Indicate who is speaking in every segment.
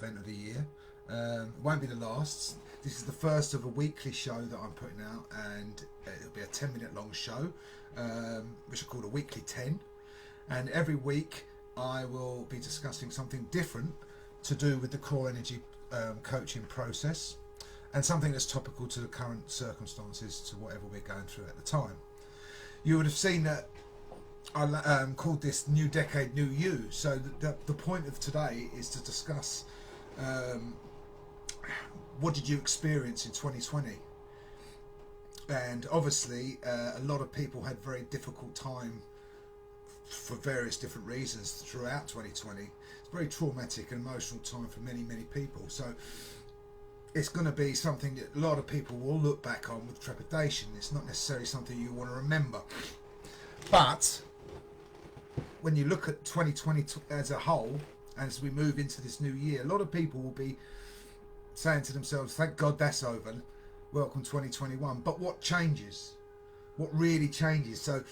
Speaker 1: event of the year. It won't be the last. This is the first of a weekly show that I'm putting out, and it'll be a 10-minute long show, which I call a Weekly 10. And every week I will be discussing something different to do with the core energy coaching process, and something that's topical to the current circumstances, to whatever we're going through at the time. You would have seen that I called this New Decade, New You. So the point of today is to discuss what did you experience in 2020? And obviously a lot of people had very difficult time for various different reasons throughout 2020. It's a very traumatic and emotional time for many people. So it's going to be something that a lot of people will look back on with trepidation. It's not necessarily something you want to remember. But when you look at 2020 as a whole, as we move into this new year, a lot of people will be saying to themselves, thank God that's over, welcome 2021. But what changes? What really changes? So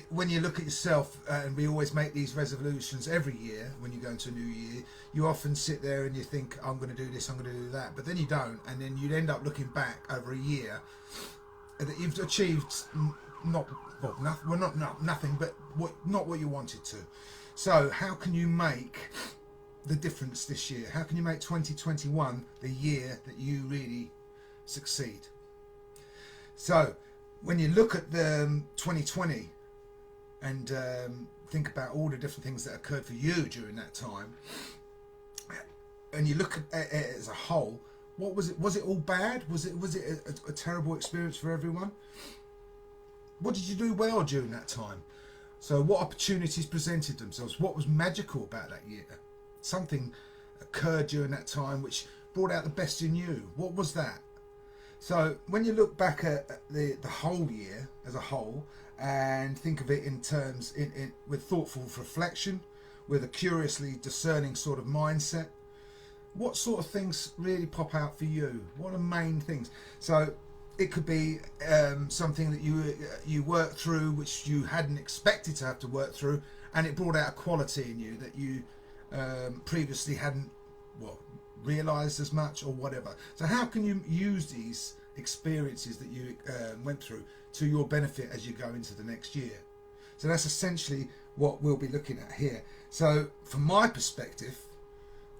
Speaker 1: when you look at yourself, and we always make these resolutions every year when you go into a new year, you often sit there and you think, I'm going to do this, I'm going to do that, but then you don't, and then you'd end up looking back over a year that you've achieved nothing, but not what you wanted to. So how can you make the difference this year? How can you make 2021 the year that you really succeed? So when you look at the 2020 and think about all the different things that occurred for you during that time, and you look at it as a whole, what was it? Was it all bad? Was it a terrible experience for everyone? What did you do well during that time? So what opportunities presented themselves? What was magical about that year? Something occurred during that time which brought out the best in you. What was that? So when you look back at the whole year as a whole and think of it in terms with thoughtful reflection, with a curiously discerning sort of mindset, what sort of things really pop out for you? What are the main things? So it could be something that you worked through which you hadn't expected to have to work through, and it brought out a quality in you that you previously hadn't realised as much, or whatever. So how can you use these experiences that you went through to your benefit as you go into the next year? So that's essentially what we'll be looking at here. So from my perspective,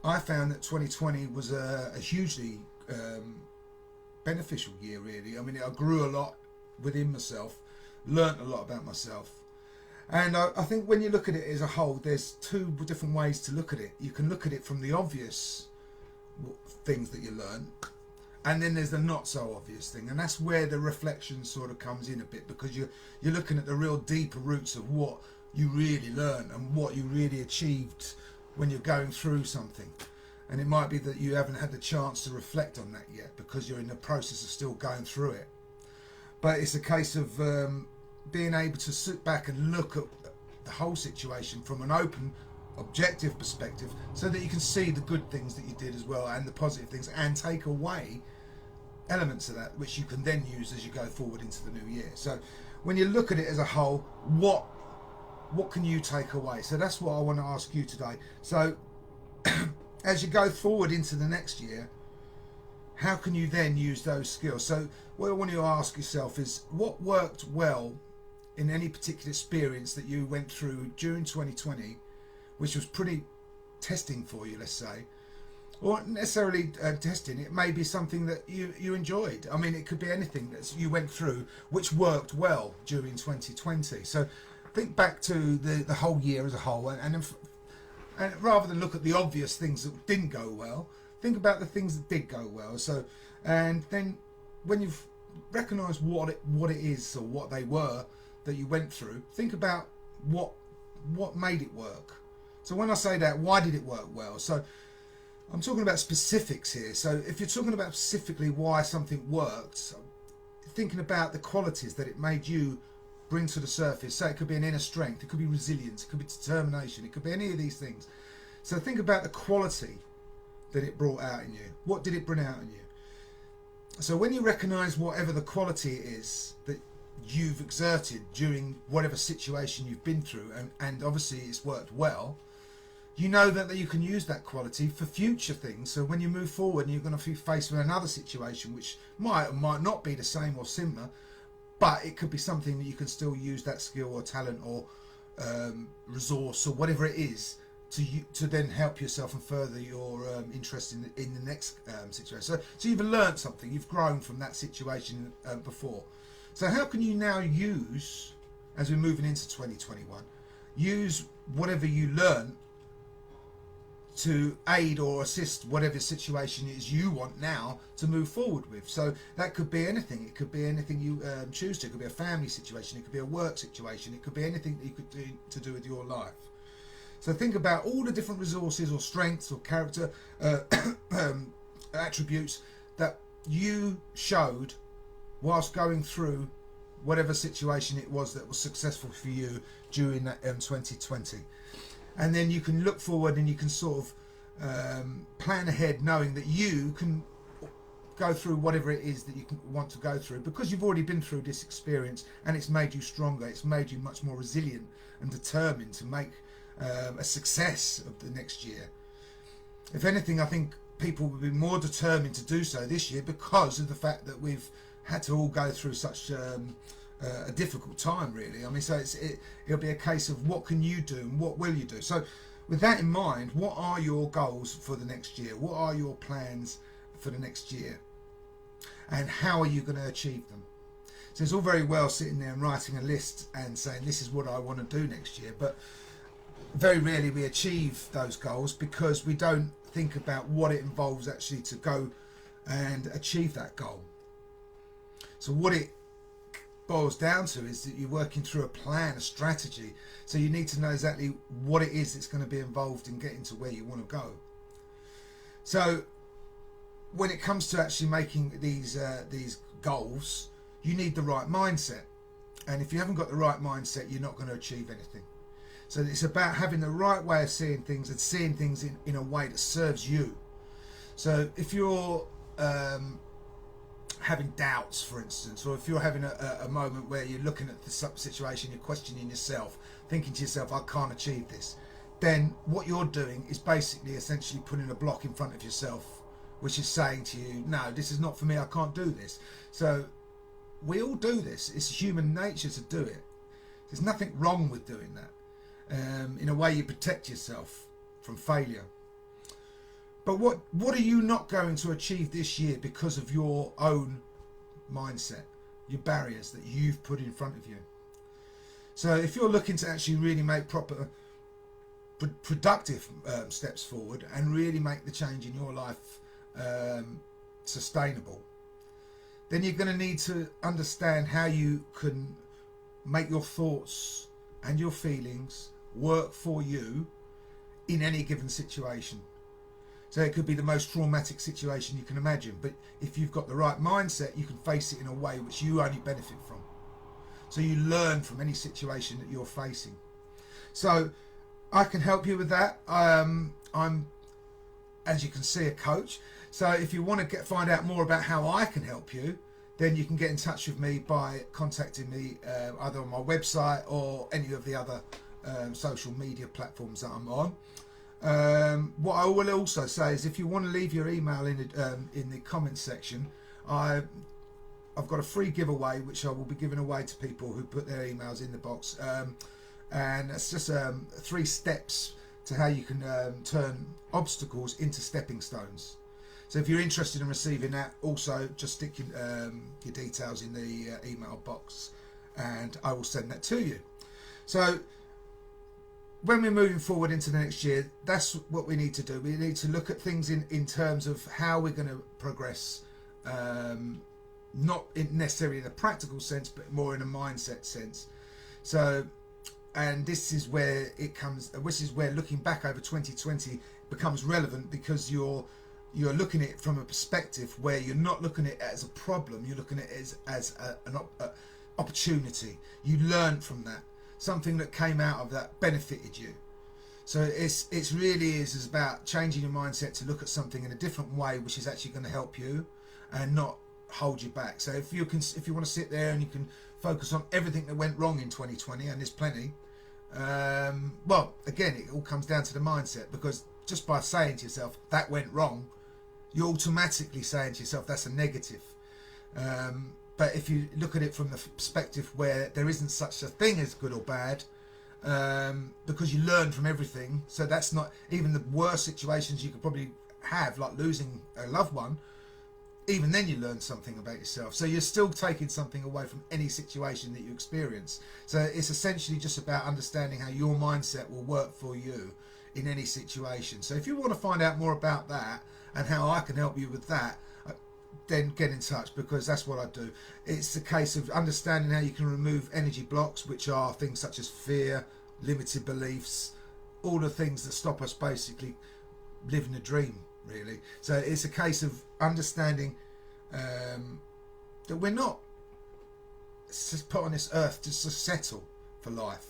Speaker 1: I found that 2020 was a hugely beneficial year, really. I mean, I grew a lot within myself, learnt a lot about myself. And I think when you look at it as a whole, there's two different ways to look at it. You can look at it from the obvious things that you learn, and then there's the not so obvious thing, and that's where the reflection sort of comes in a bit, because you're looking at the real deeper roots of what you really learn and what you really achieved when you're going through something. And it might be that you haven't had the chance to reflect on that yet because you're in the process of still going through it. But it's a case of being able to sit back and look at the whole situation from an open, objective perspective, so that you can see the good things that you did as well, and the positive things, and take away elements of that which you can then use as you go forward into the new year. So when you look at it as a whole, what can you take away? So that's what I want to ask you today. So as you go forward into the next year, how can you then use those skills? So what I want you to ask yourself is, what worked well in any particular experience that you went through during 2020, which was pretty testing for you, let's say, or not necessarily testing. It may be something that you enjoyed. I mean, it could be anything that you went through which worked well during 2020. So think back to the whole year as a whole, and rather than look at the obvious things that didn't go well, think about the things that did go well. So, and then when you've recognised what it is, or what they were that you went through, think about what made it work. So when I say that, why did it work well? So I'm talking about specifics here. So if you're talking about specifically why something worked, thinking about the qualities that it made you bring to the surface. So it could be an inner strength, it could be resilience, it could be determination, it could be any of these things. So think about the quality that it brought out in you. What did it bring out in you? So when you recognise whatever the quality is that you've exerted during whatever situation you've been through, and obviously it's worked well, you know that you can use that quality for future things. So when you move forward and you're going to be faced with another situation which might or might not be the same or similar, but it could be something that you can still use that skill or talent or resource or whatever it is to then help yourself and further your interest in the next situation. So you've learned something, you've grown from that situation before. So how can you now use, as we're moving into 2021, use whatever you learn to aid or assist whatever situation it is you want now to move forward with? So that could be anything. It could be anything you choose to. It could be a family situation. It could be a work situation. It could be anything that you could do to do with your life. So think about all the different resources or strengths or character attributes that you showed whilst going through whatever situation it was that was successful for you during that 2020. And then you can look forward and you can sort of plan ahead, knowing that you can go through whatever it is that you want to go through, because you've already been through this experience and it's made you stronger. It's made you much more resilient and determined to make a success of the next year. If anything, I think people will be more determined to do so this year because of the fact that we've had to all go through such a difficult time, really. I mean, so it'll be a case of what can you do and what will you do. So with that in mind, what are your goals for the next year? What are your plans for the next year? And how are you going to achieve them? So it's all very well sitting there and writing a list and saying this is what I want to do next year, but very rarely we achieve those goals because we don't think about what it involves actually to go and achieve that goal. So what it boils down to is that you're working through a plan, a strategy. So you need to know exactly what it is that's going to be involved in getting to where you want to go. So when it comes to actually making these goals, you need the right mindset. And if you haven't got the right mindset, you're not going to achieve anything. So it's about having the right way of seeing things and seeing things in a way that serves you. So if you're having doubts, for instance, or if you're having a moment where you're looking at the situation, you're questioning yourself, thinking to yourself, I can't achieve this, then what you're doing is basically essentially putting a block in front of yourself, which is saying to you, no, this is not for me, I can't do this. So we all do this. It's human nature to do it. There's nothing wrong with doing that. In a way, you protect yourself from failure. But what are you not going to achieve this year because of your own mindset, your barriers that you've put in front of you? So if you're looking to actually really make proper productive steps forward and really make the change in your life sustainable, then you're going to need to understand how you can make your thoughts and your feelings work for you in any given situation. So it could be the most traumatic situation you can imagine, but if you've got the right mindset, you can face it in a way which you only benefit from. So you learn from any situation that you're facing. So I can help you with that. I'm, as you can see, a coach. So if you want to find out more about how I can help you, then you can get in touch with me by contacting me either on my website or any of the other social media platforms that I'm on. What I will also say is if you want to leave your email in the comments section, I've got a free giveaway which I will be giving away to people who put their emails in the box, and it's just 3 steps to how you can turn obstacles into stepping stones. So if you're interested in receiving that, also just stick your details in the email box and I will send that to you. So when we're moving forward into the next year, that's what we need to do. We need to look at things in terms of how we're going to progress, not necessarily in a practical sense, but more in a mindset sense. So, and this is where it comes, this is where looking back over 2020 becomes relevant, because you're looking at it from a perspective where you're not looking at it as a problem, you're looking at it as an opportunity. You learned from that. Something that came out of that benefited you. So it's really is about changing your mindset to look at something in a different way, which is actually going to help you and not hold you back. So if you want to sit there and you can focus on everything that went wrong in 2020, and there's plenty, Well, again, it all comes down to the mindset, because just by saying to yourself that went wrong, you're automatically saying to yourself that's a negative. But if you look at it from the perspective where there isn't such a thing as good or bad, because you learn from everything, so that's not even the worst situations you could probably have, like losing a loved one. Even then you learn something about yourself, so you're still taking something away from any situation that you experience. So it's essentially just about understanding how your mindset will work for you in any situation. So if you want to find out more about that and how I can help you with that, then get in touch, because that's what I do. It's a case of understanding how you can remove energy blocks, which are things such as fear, limited beliefs, all the things that stop us basically living a dream, really. So it's a case of understanding that we're not put on this earth just to settle for life.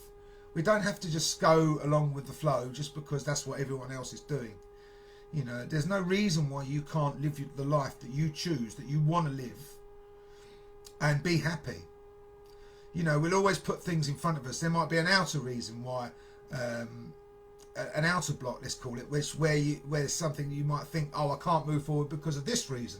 Speaker 1: We don't have to just go along with the flow just because that's what everyone else is doing. You know, there's no reason why you can't live the life that you choose, that you want to live, and be happy. You know, we'll always put things in front of us. There might be an outer reason why, an outer block, let's call it, where there's something you might think, oh, I can't move forward because of this reason.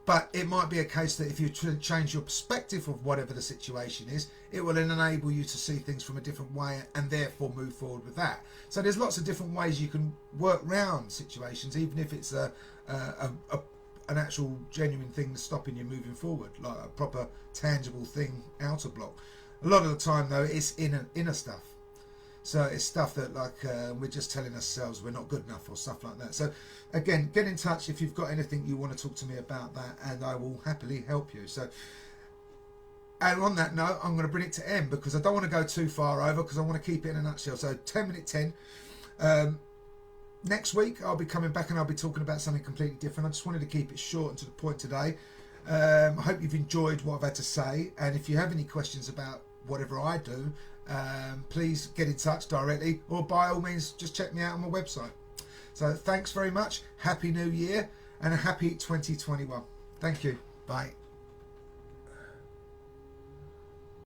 Speaker 1: But it might be a case that if you change your perspective of whatever the situation is, it will then enable you to see things from a different way and therefore move forward with that. So there's lots of different ways you can work around situations, even if it's an actual genuine thing that's stopping you moving forward, like a proper tangible thing, outer block. A lot of the time though, it's inner stuff. So it's stuff that we're just telling ourselves we're not good enough or stuff like that. So again, get in touch if you've got anything you want to talk to me about that, and I will happily help you. So, and on that note, I'm going to bring it to end because I don't want to go too far over, because I want to keep it in a nutshell. So 10 minute 10. Next week I'll be coming back and I'll be talking about something completely different. I just wanted to keep it short and to the point today. I hope you've enjoyed what I've had to say, and if you have any questions about whatever I do, please get in touch directly, or by all means just check me out on my website. So thanks very much, happy new year and a happy 2021. Thank you, bye.